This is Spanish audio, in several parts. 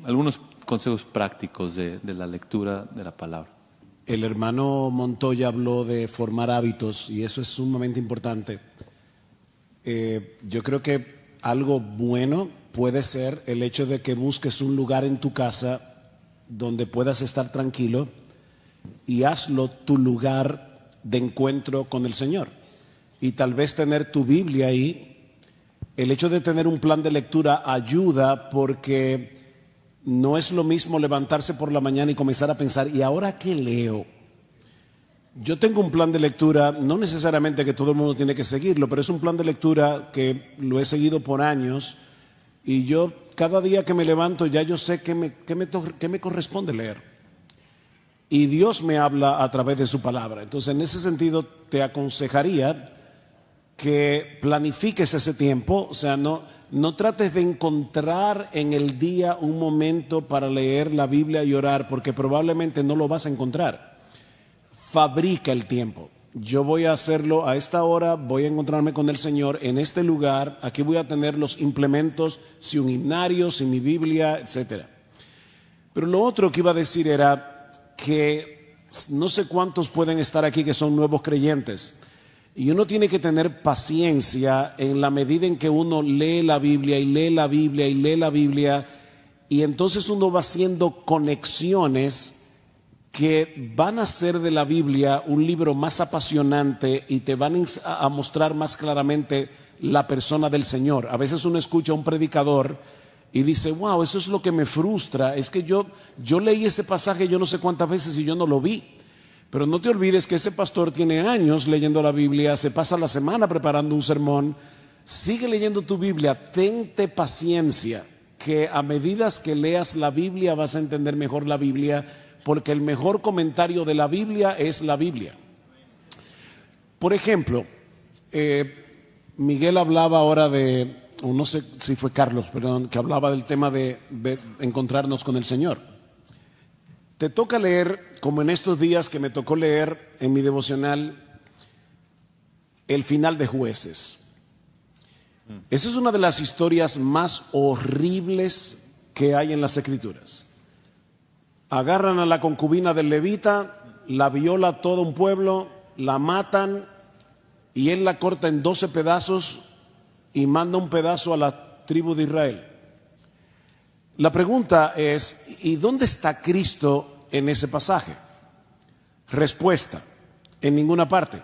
algunos consejos prácticos de la lectura de la palabra. El hermano Montoya habló de formar hábitos y eso es sumamente importante. Yo creo que algo bueno puede ser el hecho de que busques un lugar en tu casa donde puedas estar tranquilo y hazlo tu lugar de encuentro con el Señor. Y tal vez tener tu Biblia ahí. El hecho de tener un plan de lectura ayuda porque no es lo mismo levantarse por la mañana y comenzar a pensar, ¿y ahora qué leo? Yo tengo un plan de lectura, no necesariamente que todo el mundo tiene que seguirlo, pero es un plan de lectura que lo he seguido por años y yo cada día que me levanto ya yo sé qué me corresponde leer. Y Dios me habla a través de su palabra. Entonces, en ese sentido, te aconsejaría que planifiques ese tiempo, o sea, no trates de encontrar en el día un momento para leer la Biblia y orar, porque probablemente no lo vas a encontrar. Fabrica el tiempo. Yo voy a hacerlo a esta hora, voy a encontrarme con el Señor en este lugar, aquí voy a tener los implementos, si un himnario, si mi Biblia, etcétera. Pero lo otro que iba a decir era que no sé cuántos pueden estar aquí que son nuevos creyentes. Y uno tiene que tener paciencia en la medida en que uno lee la Biblia y lee la Biblia y lee la Biblia y entonces uno va haciendo conexiones que van a hacer de la Biblia un libro más apasionante y te van a mostrar más claramente la persona del Señor. A veces uno escucha a un predicador y dice, wow, eso es lo que me frustra, es que yo leí ese pasaje yo no sé cuántas veces y yo no lo vi. Pero no te olvides que ese pastor tiene años leyendo la Biblia, se pasa la semana preparando un sermón. Sigue leyendo tu Biblia, tente paciencia, que a medida que leas la Biblia vas a entender mejor la Biblia, porque el mejor comentario de la Biblia es la Biblia. Por ejemplo, Miguel hablaba ahora o no sé si fue Carlos, perdón, que hablaba del tema de encontrarnos con el Señor. Te toca leer, como en estos días que me tocó leer en mi devocional, el final de Jueces. Esa es una de las historias más horribles que hay en las Escrituras. Agarran a la concubina del levita, la viola todo un pueblo, la matan y él la corta en 12 pedazos y manda un pedazo a la tribu de Israel. La pregunta es, ¿y dónde está Cristo en ese pasaje? Respuesta, en ninguna parte.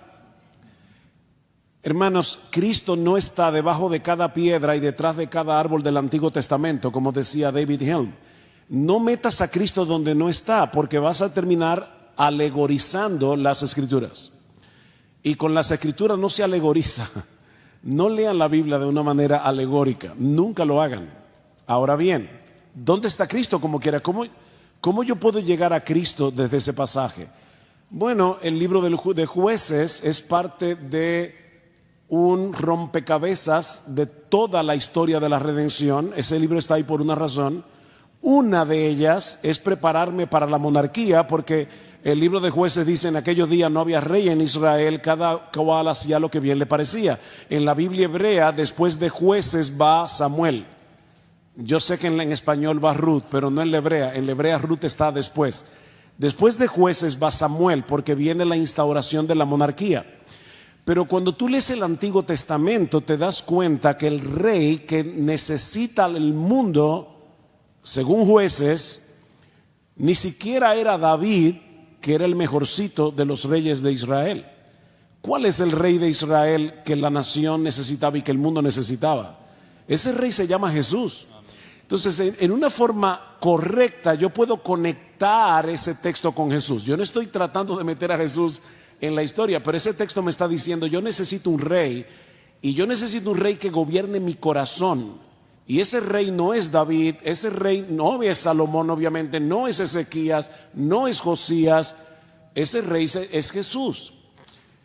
Hermanos, Cristo no está debajo de cada piedra y detrás de cada árbol del Antiguo Testamento, como decía David Helm. No metas a Cristo donde no está, porque vas a terminar alegorizando las Escrituras. Y con las Escrituras no se alegoriza. No lean la Biblia de una manera alegórica, nunca lo hagan. Ahora bien, ¿dónde está Cristo como quiera? ¿Cómo yo puedo llegar a Cristo desde ese pasaje? Bueno, el libro de Jueces es parte de un rompecabezas de toda la historia de la redención. Ese libro está ahí por una razón. Una de ellas es prepararme para la monarquía, porque el libro de Jueces dice en aquellos días no había rey en Israel, cada cual hacía lo que bien le parecía. En la Biblia hebrea, después de Jueces va Samuel. Yo sé que en español va Ruth, pero no en la hebrea Ruth está después. Después de Jueces va Samuel, porque viene la instauración de la monarquía. Pero cuando tú lees el Antiguo Testamento te das cuenta que el rey que necesita el mundo, según Jueces, ni siquiera era David, que era el mejorcito de los reyes de Israel. ¿Cuál es el rey de Israel que la nación necesitaba y que el mundo necesitaba? Ese rey se llama Jesús. Entonces, en una forma correcta, yo puedo conectar ese texto con Jesús. Yo no estoy tratando de meter a Jesús en la historia, pero ese texto me está diciendo, yo necesito un rey, y yo necesito un rey que gobierne mi corazón. Y ese rey no es David, ese rey no es Salomón, obviamente, no es Ezequías, no es Josías, ese rey es Jesús.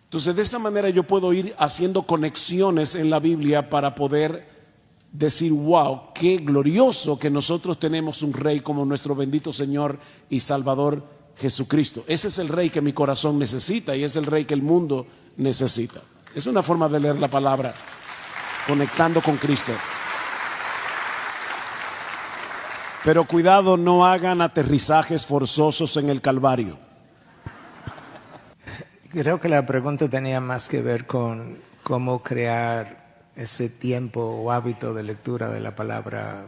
Entonces, de esa manera yo puedo ir haciendo conexiones en la Biblia para poder decir, wow, qué glorioso que nosotros tenemos un rey como nuestro bendito Señor y Salvador Jesucristo. Ese es el rey que mi corazón necesita y es el rey que el mundo necesita. Es una forma de leer la palabra, conectando con Cristo. Pero cuidado, no hagan aterrizajes forzosos en el Calvario. Creo que la pregunta tenía más que ver con cómo crear ese tiempo o hábito de lectura de la palabra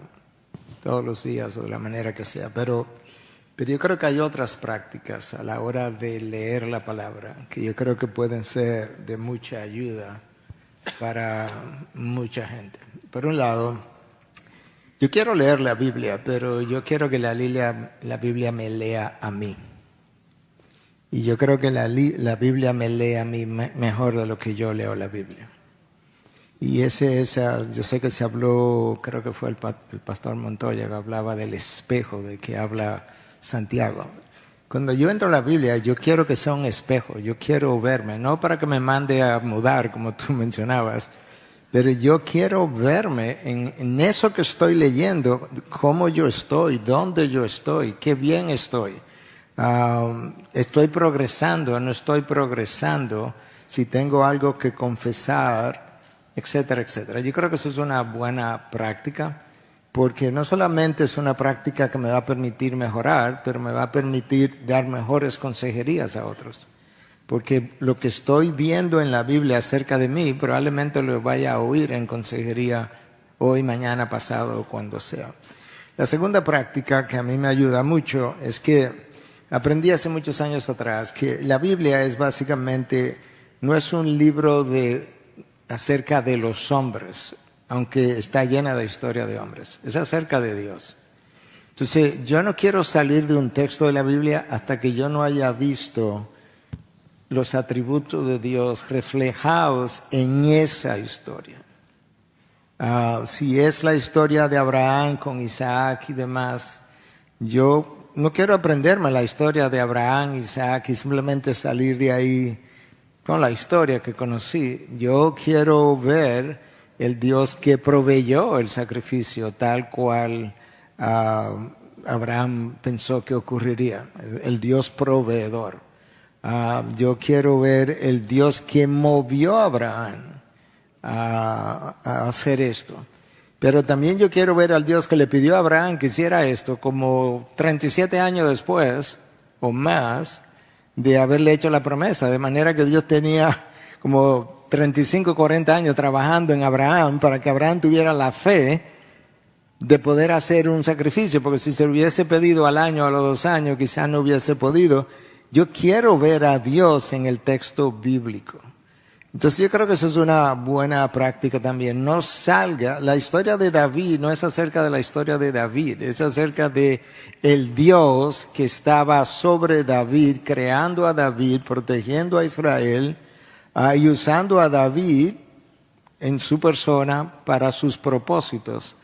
todos los días o de la manera que sea. Pero yo creo que hay otras prácticas a la hora de leer la palabra que yo creo que pueden ser de mucha ayuda para mucha gente. Por un lado, yo quiero leer la Biblia, pero yo quiero que la Biblia me lea a mí. Y yo creo que la Biblia me lee a mí mejor de lo que yo leo la Biblia. Y yo sé que se habló, creo que fue el pastor Montoya que hablaba del espejo de que habla Santiago. Cuando yo entro a la Biblia, yo quiero que sea un espejo, yo quiero verme, no para que me mande a mudar, como tú mencionabas, pero yo quiero verme en eso que estoy leyendo, cómo yo estoy, dónde yo estoy, qué bien estoy. Estoy progresando, no estoy progresando, si tengo algo que confesar, etcétera, etcétera. Yo creo que eso es una buena práctica, porque no solamente es una práctica que me va a permitir mejorar, pero me va a permitir dar mejores consejerías a otros. Porque lo que estoy viendo en la Biblia acerca de mí, probablemente lo vaya a oír en consejería hoy, mañana, pasado o cuando sea. La segunda práctica que a mí me ayuda mucho es que aprendí hace muchos años atrás que la Biblia es básicamente, no es un libro acerca de los hombres, aunque está llena de historia de hombres, es acerca de Dios. Entonces, yo no quiero salir de un texto de la Biblia hasta que yo no haya visto los atributos de Dios reflejados en esa historia. Si es la historia de Abraham con Isaac y demás, yo no quiero aprenderme la historia de Abraham, Isaac y simplemente salir de ahí con la historia que conocí. Yo quiero ver el Dios que proveyó el sacrificio tal cual Abraham pensó que ocurriría, el Dios proveedor. Yo quiero ver el Dios que movió a Abraham a hacer esto. Pero también yo quiero ver al Dios que le pidió a Abraham que hiciera esto como 37 años después o más de haberle hecho la promesa. De manera que Dios tenía como 35, 40 años trabajando en Abraham para que Abraham tuviera la fe de poder hacer un sacrificio. Porque si se lo hubiese pedido al año o a los 2 años, quizás no hubiese podido. Yo quiero ver a Dios en el texto bíblico. Entonces yo creo que eso es una buena práctica también. No salga, la historia de David no es acerca de la historia de David, es acerca de el Dios que estaba sobre David, creando a David, protegiendo a Israel y usando a David en su persona para sus propósitos.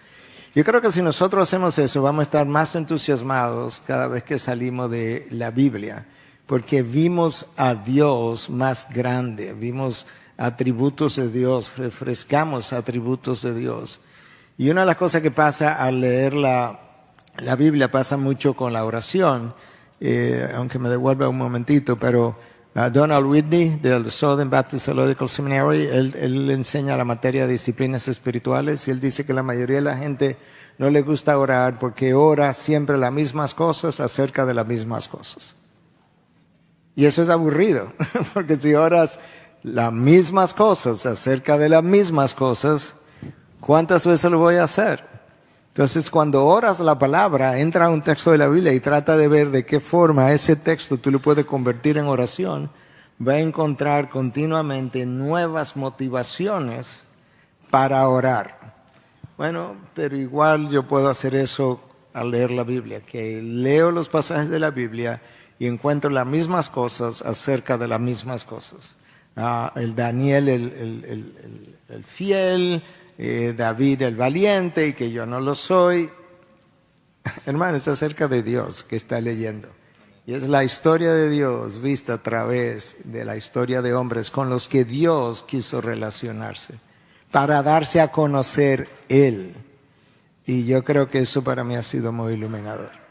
Yo creo que si nosotros hacemos eso, vamos a estar más entusiasmados cada vez que salimos de la Biblia, porque vimos a Dios más grande, vimos atributos de Dios, refrescamos atributos de Dios. Y una de las cosas que pasa al leer la Biblia pasa mucho con la oración, aunque me devuelva un momentito, pero Donald Whitney del Southern Baptist Theological Seminary, él enseña la materia de disciplinas espirituales y él dice que la mayoría de la gente no le gusta orar porque ora siempre las mismas cosas acerca de las mismas cosas. Y eso es aburrido, porque si oras las mismas cosas acerca de las mismas cosas, ¿cuántas veces lo voy a hacer? Entonces, cuando oras la palabra, entra a un texto de la Biblia y trata de ver de qué forma ese texto tú lo puedes convertir en oración, va a encontrar continuamente nuevas motivaciones para orar. Bueno, pero igual yo puedo hacer eso al leer la Biblia, que leo los pasajes de la Biblia y encuentro las mismas cosas acerca de las mismas cosas. El Daniel, el fiel, David el valiente y que yo no lo soy. Hermano, es acerca de Dios que está leyendo. Y es la historia de Dios vista a través de la historia de hombres con los que Dios quiso relacionarse para darse a conocer Él. Y yo creo que eso para mí ha sido muy iluminador.